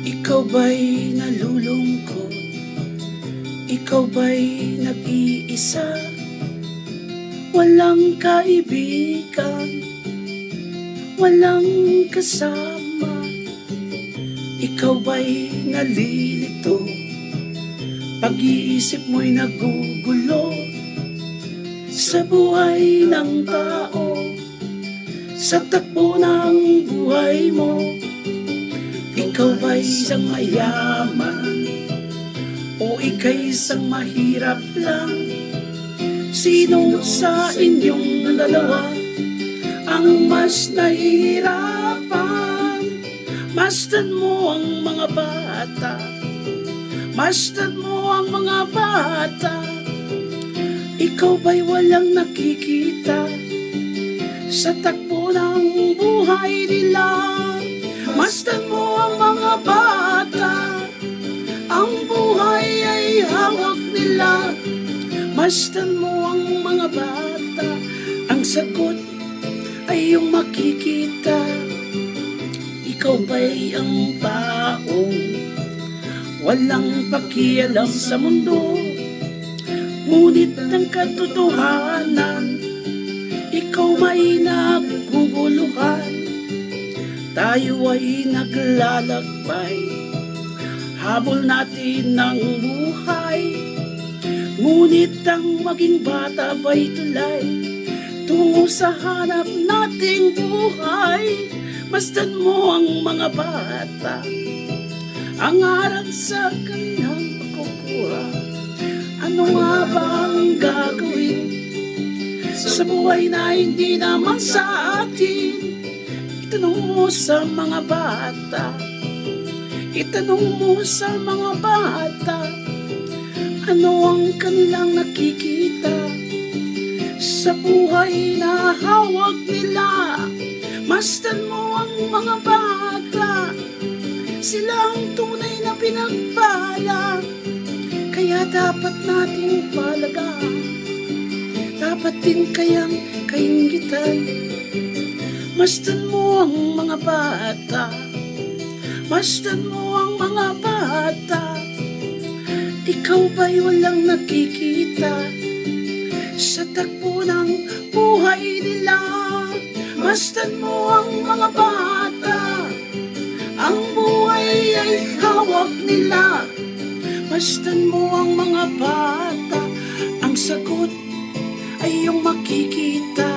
Ikaw ba'y nalulungkot? Ikaw ba'y nag-iisa? Walang kaibigan, walang kasama. Ikaw ba'y nalilito? Pag-iisip mo'y nagugulo sa buhay ng tao, sa takbo ng buhay mo. Ikaw ba'y isang mayaman o ika'y isang mahirap lang? Sino sa inyong dalawa ang mas nahihirapan? Masdan mo ang mga bata, masdan mo ang mga bata. Ikaw ba'y walang nakikita sa takbo ng buhay nila? Masdan mo ang mga bata, ang buhay ay hawak nila. Masdan mo ang mga bata, ang sagot ay iyong makikita. Ikaw ba'y ang taong walang pakialam sa mundo? Ngunit ang katotohanan, ikaw may naguguluhan. Tayo ay naglalakbay, habol natin ng buhay. Ngunit ang maging bata ba'y tulay tungo sa hanap nating buhay? Masdan mo ang mga bata, ang aral sa kanilang makukuha. Ano nga ba ang gagawin sa buhay na hindi naman sa atin? Itanong mo sa mga bata, itanong mo sa mga bata, ano ang kanilang nakikita sa buhay na hawak nila? Masdan mo ang mga bata, sila ang tunay na pinagpala. Kaya dapat nating palagaan, dapat din kayang kainggitan. Masdan mo ang mga bata, masdan mo ang mga bata. Ikaw ba'y walang nakikita sa takbo ng buhay nila? Masdan mo ang mga bata, ang buhay ay hawak nila. Masdan mo ang mga bata, ang sagot ay iyong makikita.